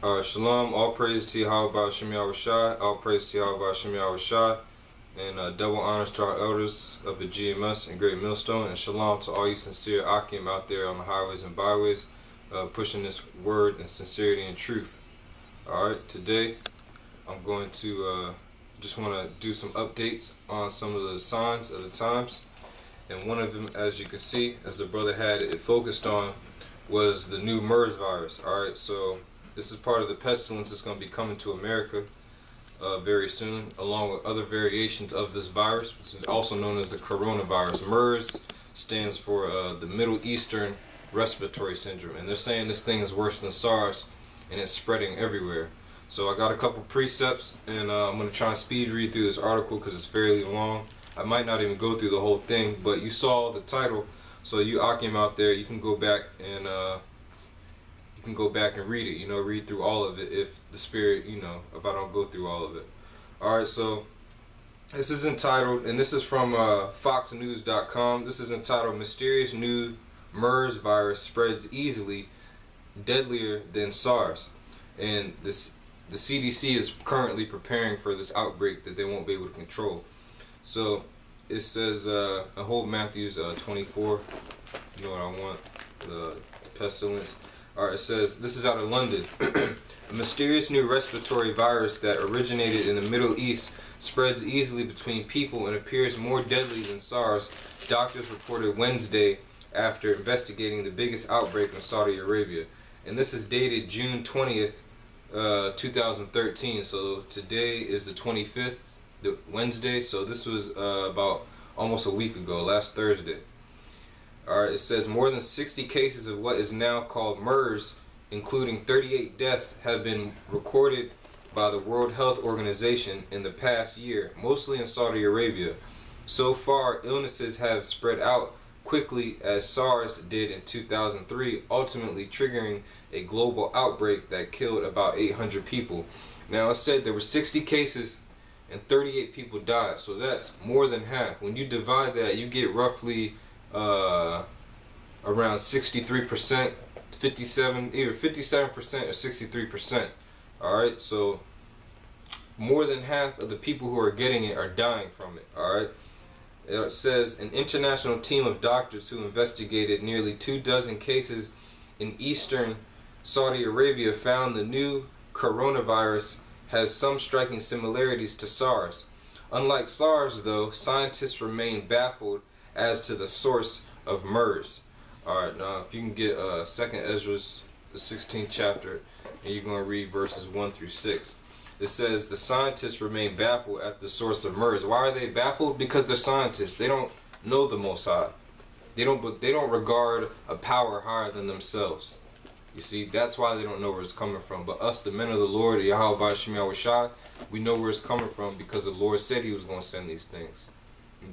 Shalom, all praise to Yahweh Shem Yahushai, all praise to Yahweh Shem Yahushai, and double honors to our elders of the GMS and Great Millstone, and shalom to all you sincere Akim out there on the highways and byways, pushing this word in sincerity and truth. Alright, today I'm going to just want to do some updates on some of the signs of the times, and one of them, as you can see, as the brother had it focused on, was the new MERS virus. Alright, so this is part of the pestilence that's going to be coming to America very soon, along with other variations of this virus, which is also known as the coronavirus. MERS stands for the Middle Eastern Respiratory Syndrome, and they're saying this thing is worse than SARS, and it's spreading everywhere. So I got a couple precepts, and I'm going to try and speed read through this article because it's fairly long. I might not even go through the whole thing, but you saw the title, so you Akim out there, you can go back and read it, read through all of it if the spirit, if I don't go through all of it. Alright, so this is entitled, and this is from foxnews.com, this is entitled Mysterious New MERS Virus Spreads Easily, Deadlier Than SARS. And the CDC is currently preparing for this outbreak that they won't be able to control. So it says, I hold Matthew's 24, you know what I want, the pestilence. Alright, it says, this is out of London. A mysterious new respiratory virus that originated in the Middle East spreads easily between people and appears more deadly than SARS, doctors reported Wednesday after investigating the biggest outbreak in Saudi Arabia. And this is dated June 20th, 2013. So today is the 25th, the Wednesday. So this was about almost a week ago, last Thursday. Alright, it says more than 60 cases of what is now called MERS, including 38 deaths, have been recorded by the World Health Organization in the past year, mostly in Saudi Arabia. So far, illnesses have spread out quickly as SARS did in 2003, ultimately triggering a global outbreak that killed about 800 people. Now, it said there were 60 cases and 38 people died, so that's more than half. When you divide that, you get roughly around 63%, 57, either 57% or 63%. Alright, so more than half of the people who are getting it are dying from it. Alright, it says an international team of doctors who investigated nearly 24 cases in eastern Saudi Arabia found the new coronavirus has some striking similarities to SARS. Unlike SARS, though, scientists remain baffled as to the source of MERS. Alright, now if you can get 2nd Ezra's, the 16th chapter, and you're going to read verses 1 through 6. It says, the scientists remain baffled at the source of MERS. Why are they baffled? Because they're scientists. They don't know the Most High. They don't regard a power higher than themselves. You see, that's why they don't know where it's coming from. But us, the men of the Lord, Yahweh Shem Yahushai, we know where it's coming from because the Lord said He was going to send these things.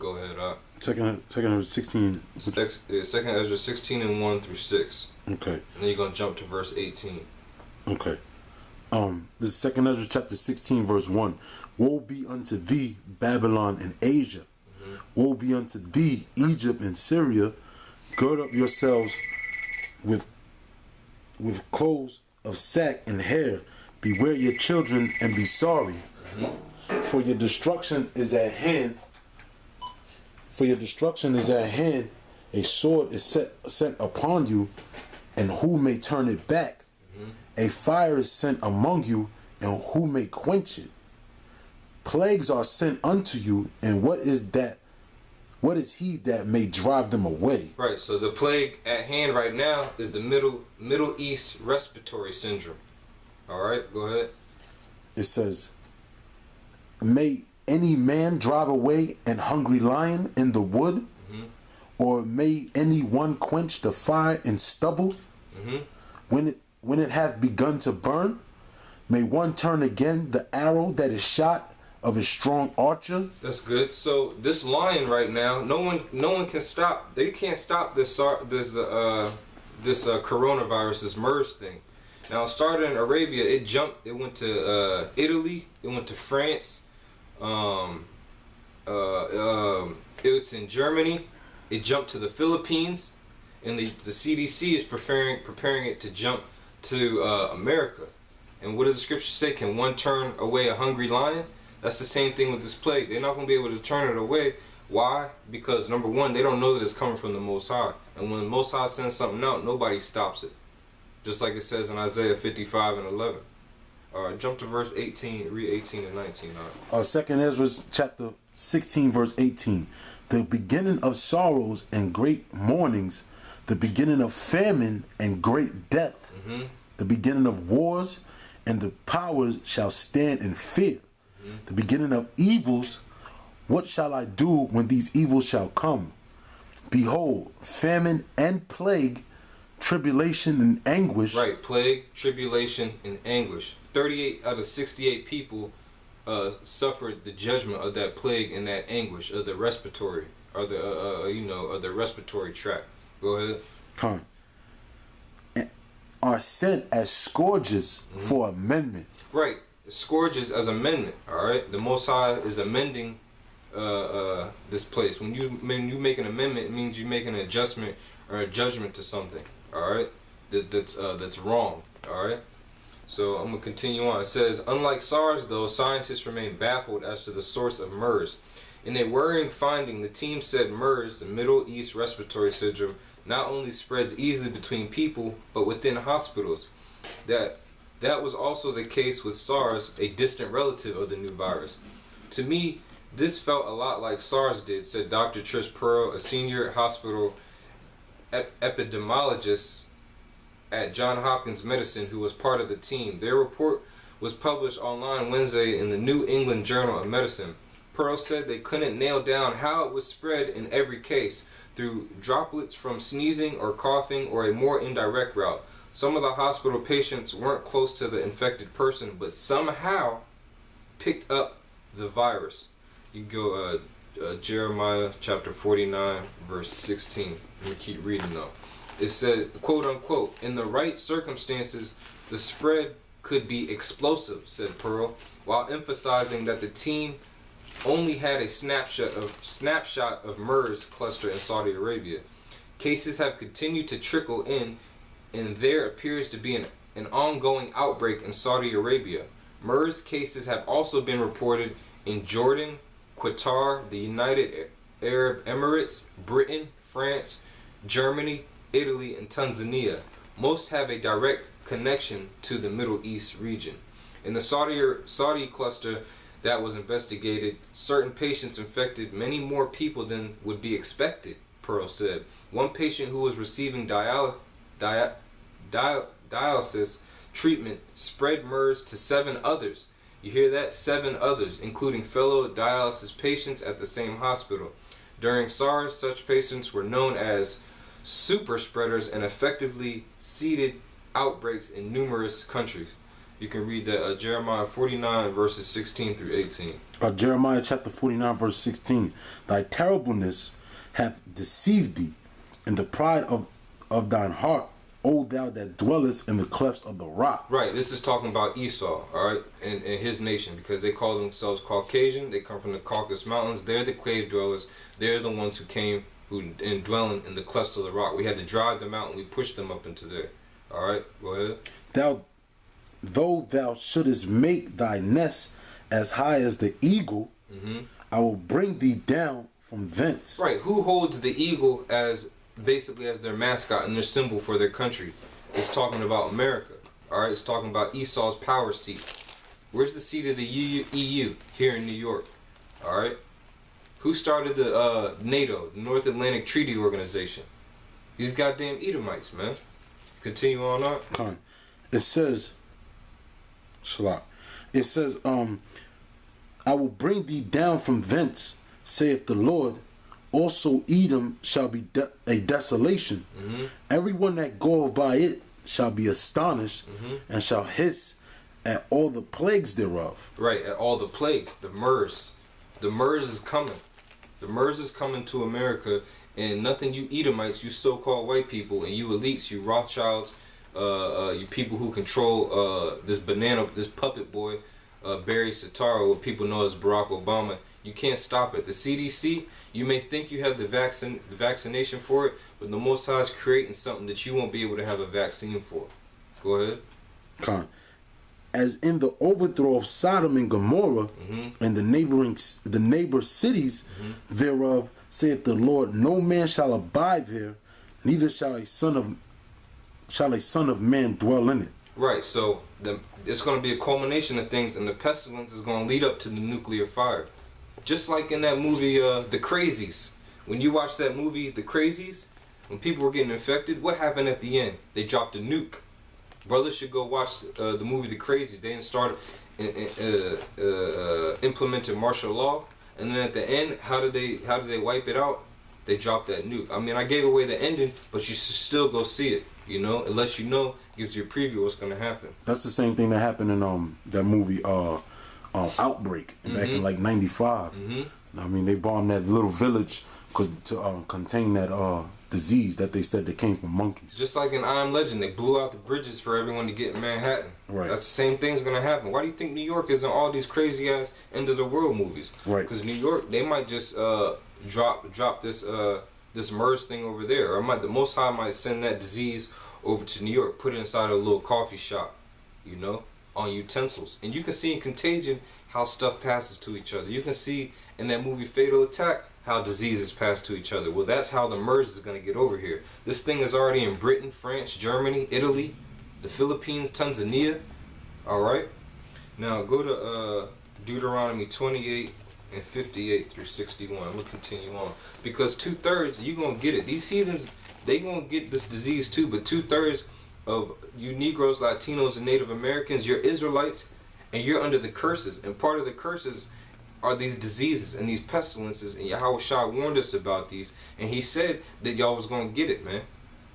Go ahead, up. Second Ezra 16. Second Ezra 16 and 1 through 6. Okay. And then you're going to jump to verse 18. Okay. This is 2nd Ezra chapter 16 verse 1. Woe be unto thee, Babylon and Asia. Woe be unto thee, Egypt and Syria. Gird up yourselves with clothes of sack and hair. Beware your children and be sorry. For your destruction is at hand. For your destruction is at hand. A sword is set upon you, and who may turn it back? A fire is sent among you, and who may quench it? Plagues are sent unto you, and what is that? What is he that may drive them away? Right, so the plague at hand right now is the Middle East Respiratory Syndrome. Alright, go ahead. It says, may any man drive away an hungry lion in the wood? Or may any one quench the fire in stubble? When it hath begun to burn, may one turn again the arrow that is shot of a strong archer? That's good. So this lion right now, no one can stop. They can't stop this coronavirus, this MERS thing. Now it started in Arabia. It jumped. It went to Italy. It went to France. It's in Germany. It jumped to the Philippines, and the CDC is preparing it to jump to America. And what does the scripture say? Can one turn away a hungry lion? That's the same thing with this plague. They're not going to be able to turn it away. Why? Because number one, they don't know that it's coming from the Most High. And when the Most High sends something out, nobody stops it. Just like it says in Isaiah 55 and 11. Jump to verse 18, read 18 and 19. Second Ezra chapter 16 verse 18. The beginning of sorrows and great mournings, the beginning of famine and great death, the beginning of wars, and the powers shall stand in fear. The beginning of evils, what shall I do when these evils shall come? Behold, famine and plague, tribulation and anguish. Right, plague, tribulation, and anguish. 38 out of 68 people suffered the judgment of that plague and that anguish of the respiratory, or the of the respiratory tract. Go ahead. Are sent as scourges for amendment. Right, scourges as amendment. All right, the Most High is amending this place. When you make an amendment, it means you make an adjustment or a judgment to something. All right, that's wrong. All right. So I'm going to continue on. It says, unlike SARS, though, scientists remain baffled as to the source of MERS. In a worrying finding, the team said MERS, the Middle East Respiratory Syndrome, not only spreads easily between people, but within hospitals. That was also the case with SARS, a distant relative of the new virus. To me, this felt a lot like SARS did, said Dr. Trish Pearl, a senior hospital epidemiologist at Johns Hopkins Medicine, who was part of the team. Their report was published online Wednesday in the New England Journal of Medicine. Pearl said they couldn't nail down how it was spread in every case, through droplets from sneezing or coughing or a more indirect route. Some of the hospital patients weren't close to the infected person, but somehow picked up the virus. You go Jeremiah chapter 49 verse 16. Let me keep reading though. It said, quote unquote, in the right circumstances, the spread could be explosive, said Pearl, while emphasizing that the team only had a snapshot of MERS cluster in Saudi Arabia. Cases have continued to trickle in, and there appears to be an ongoing outbreak in Saudi Arabia. MERS cases have also been reported in Jordan, Qatar, the United Arab Emirates, Britain, France, Germany, Italy, and Tanzania. Most have a direct connection to the Middle East region. In the Saudi cluster that was investigated, certain patients infected many more people than would be expected, Pearl said. One patient who was receiving dialysis treatment spread MERS to 7 others. You hear that? 7 others, including fellow dialysis patients at the same hospital. During SARS, such patients were known as super spreaders and effectively seeded outbreaks in numerous countries. You can read that Jeremiah 49 verses 16 through 18. Jeremiah chapter 49 verse 16. Thy terribleness hath deceived thee, and the pride of thine heart, O thou that dwellest in the clefts of the rock. Right, this is talking about Esau, alright, and his nation, because they call themselves Caucasian. They come from the Caucasus Mountains. They're the cave dwellers. They're the ones who came and dwelling in the clefts of the rock. We had to drive them out and we pushed them up into there. Alright, go ahead. Though thou shouldest make thy nest as high as the eagle, I will bring thee down from thence. Right, who holds the eagle as basically as their mascot and their symbol for their country? It's talking about America. Alright, it's talking about Esau's power seat. Where's the seat of the EU? Here in New York. Alright? Who started the NATO, the North Atlantic Treaty Organization? These goddamn Edomites, man. Continue on up. It says, I will bring thee down from thence, saith the Lord. Also Edom shall be a desolation. Everyone that goeth by it shall be astonished, and shall hiss at all the plagues thereof. Right, at all the plagues. The MERS. The MERS is coming. The MERS is coming to America, and nothing you Edomites, you so-called white people, and you elites, you Rothschilds, you people who control this puppet boy, Barry Soetoro, what people know as Barack Obama, you can't stop it. The CDC, you may think you have the vaccination for it, but the Most High is creating something that you won't be able to have a vaccine for. Go ahead. as in the overthrow of Sodom and Gomorrah and the neighbor cities thereof, saith the Lord, no man shall abide there, neither shall a son of man dwell in it. Right, so it's going to be a culmination of things, and the pestilence is going to lead up to the nuclear fire. Just like in that movie, The Crazies. When you watch that movie, The Crazies, when people were getting infected, what happened at the end? They dropped a nuke. Brothers should go watch the movie The Crazies. They started implemented martial law, and then at the end, how did they wipe it out? They dropped that nuke. I mean, I gave away the ending, but you should still go see it. You know, it lets you know, gives you a preview of what's gonna happen. That's the same thing that happened in that movie Outbreak back in like '95. I mean, they bombed that little village to contain that disease that they said that came from monkeys. Just like in I Am Legend, they blew out the bridges for everyone to get in Manhattan. Right. That's the same thing's gonna happen. Why do you think New York is in all these crazy ass end of the world movies? Right. Because New York, they might just drop this this MERS thing over there, or the Most High might send that disease over to New York, put it inside a little coffee shop, you know, on utensils. And you can see in Contagion how stuff passes to each other. You can see in that movie Fatal Attack how diseases pass to each other. Well, that's how the MERS is going to get over here. This thing is already in Britain, France, Germany, Italy, the Philippines, Tanzania. All right. Now go to Deuteronomy 28 and 58 through 61. We'll continue on. Because 2/3, you're going to get it. These heathens, they going to get this disease too, but 2/3 of you Negroes, Latinos, and Native Americans, you're Israelites, and you're under the curses. And part of the curses are these diseases and these pestilences, and Yahweh Shah warned us about these, and he said that y'all was going to get it, man.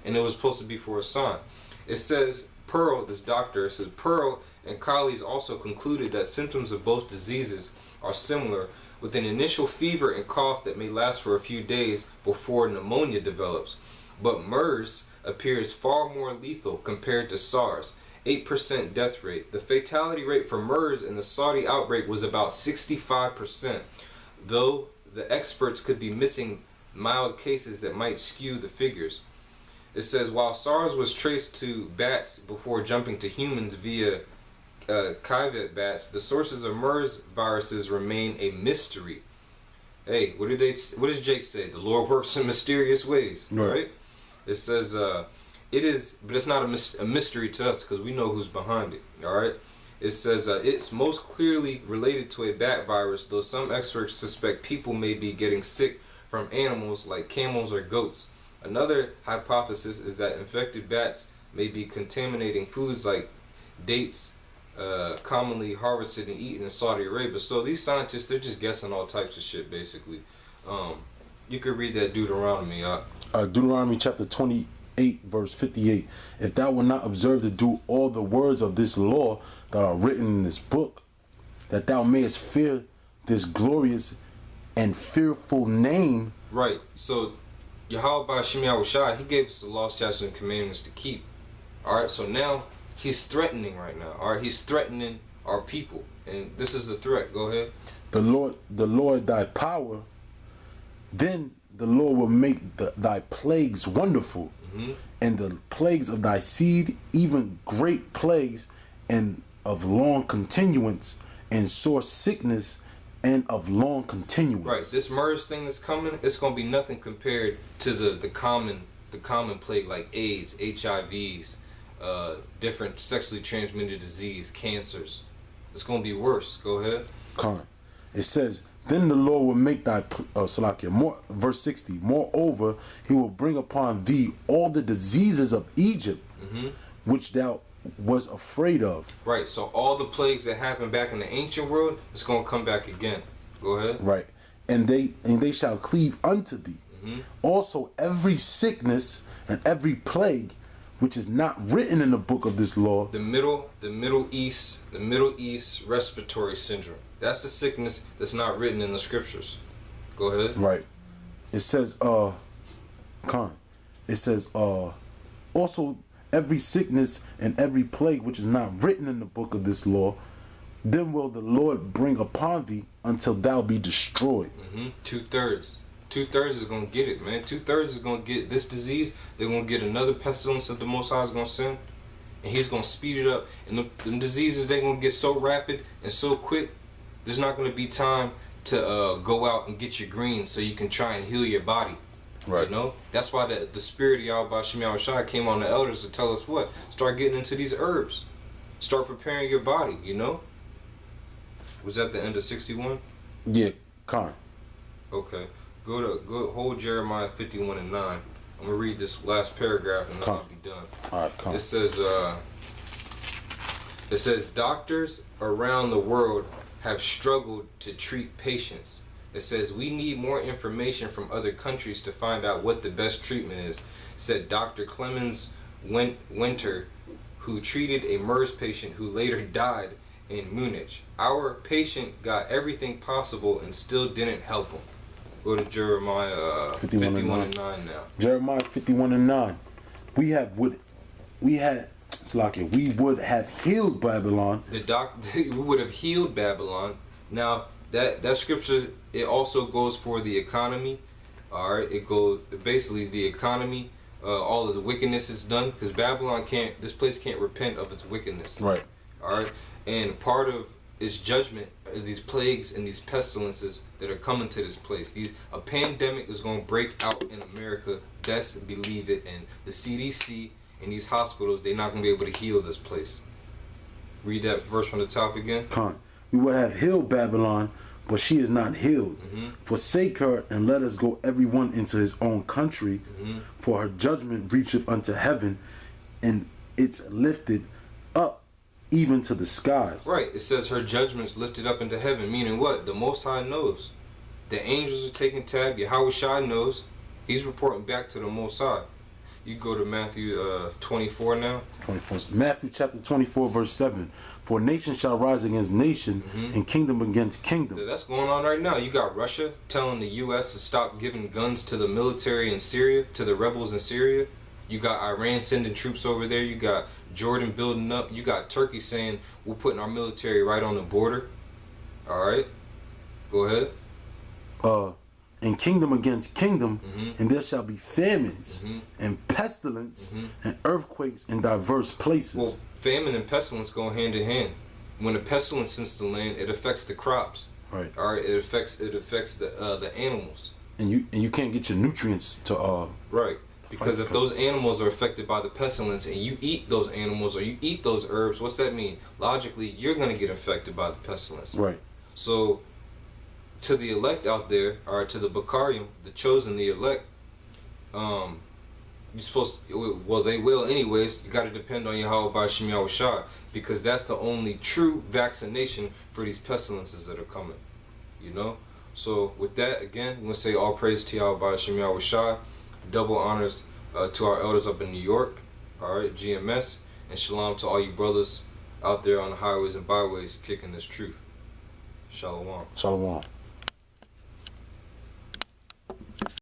And it was supposed to be for a sign. It says, Pearl, this doctor, it says, Pearl and colleagues also concluded that symptoms of both diseases are similar, with an initial fever and cough that may last for a few days before pneumonia develops. But MERS appears far more lethal compared to SARS. 8% death rate. The fatality rate for MERS in the Saudi outbreak was about 65%, though the experts could be missing mild cases that might skew the figures. It says, while SARS was traced to bats before jumping to humans via civet bats, the sources of MERS viruses remain a mystery. Hey, what does Jake say? The Lord works in mysterious ways, right? It says, it is, but it's not a mystery to us because we know who's behind it, all right? It says, it's most clearly related to a bat virus, though some experts suspect people may be getting sick from animals like camels or goats. Another hypothesis is that infected bats may be contaminating foods like dates, commonly harvested and eaten in Saudi Arabia. So these scientists, they're just guessing all types of shit, basically. You could read that Deuteronomy. Deuteronomy chapter 28, verse 58. If thou wilt not observe to do all the words of this law that are written in this book, that thou mayest fear this glorious and fearful name. Right. So Yahweh Ba'Shem Yahushua, he gave us the laws, statutes, and commandments to keep. Alright, so now he's threatening right now. Alright, he's threatening our people. And this is the threat. Go ahead. The Lord thy power, then the Lord will make thy plagues wonderful, and the plagues of thy seed, even great plagues, and of long continuance, and sore sickness, and of long continuance. Right. This MERS thing that's coming, it's gonna be nothing compared to the common plague like AIDS, HIVs, different sexually transmitted disease, cancers. It's gonna be worse. Go ahead. It says, then the Lord will make thy verse 60. Moreover, he will bring upon thee all the diseases of Egypt, which thou was afraid of. Right. So all the plagues that happened back in the ancient world, it's gonna come back again. Go ahead. Right. And they shall cleave unto thee. Also every sickness and every plague which is not written in the book of this law. The Middle East respiratory syndrome. That's the sickness that's not written in the scriptures. Go ahead. Right. It says, also every sickness and every plague which is not written in the book of this law, then will the Lord bring upon thee until thou be destroyed. 2/3. 2/3 is going to get it, man. 2/3 is going to get this disease. They're going to get another pestilence that the Most High is going to send. and He's gonna speed it up. And the diseases, they're gonna get so rapid and so quick. There's not gonna be time to go out and get your greens so you can try and heal your body. Right. You know, that's why the spirit of Yahweh Shem Yahushua came on the elders to tell us what? Start getting into these herbs. Start preparing your body, you know? Was that the end of 61? Yeah, Khan. Okay. Go hold Jeremiah 51 and 9. I'm gonna read this last paragraph and then I'll be done. Alright, Khan. It says doctors around the world have struggled to treat patients. It says we need more information from other countries to find out what the best treatment is, said Dr. Clemens Winter, who treated a MERS patient who later died in Munich. Our patient got everything possible and still didn't help him. Go to Jeremiah 51 and 9 now. Jeremiah 51 and 9. We would have healed Babylon. We would have healed Babylon. Now that scripture, it also goes for the economy. All right, it goes basically the economy, all of the wickedness it's done, because Babylon this place can't repent of its wickedness. Right. All right, and part of its judgment are these plagues and these pestilences that are coming to this place. A pandemic is going to break out in America. Best believe it. And the CDC and these hospitals, they're not going to be able to heal this place. Read that verse from the top again. Khan. We will have healed Babylon, but she is not healed. Forsake her and let us go everyone into his own country, for her judgment reacheth unto heaven, and it's lifted up even to the skies. Right. It says her judgment's lifted up into heaven, meaning what? The Most High knows. The angels are taking tab. Yahweh Shai knows. He's reporting back to the Most High. You go to Matthew 24 now. 24. Matthew chapter 24 verse 7. For nation shall rise against nation, and kingdom against kingdom. That's going on right now. You got Russia telling the U.S. to stop giving guns to the military in Syria, to the rebels in Syria. You got Iran sending troops over there. You got Jordan building up. You got Turkey saying we're putting our military right on the border. All right, go ahead. And kingdom against kingdom, and there shall be famines and pestilence and earthquakes in diverse places. Well, famine and pestilence go hand in hand. When the pestilence hits the land, it affects the crops. Right. All right. It affects the animals. And you can't get your nutrients to right. Because if those animals are affected by the pestilence and you eat those animals or you eat those herbs, what's that mean? Logically, you're going to get affected by the pestilence. Right. So, to the elect out there, or to the Bakarim, the chosen, the elect, you're supposed to, well, they will anyways. You got to depend on Yahweh by Shem Yahushua, because that's the only true vaccination for these pestilences that are coming. You know? So, with that, again, we're going to say all praise to Yahweh by Shem Yahushua. Double honors to our elders up in New York, all right, GMS, and shalom to all you brothers out there on the highways and byways kicking this truth. Shalom. Shalom.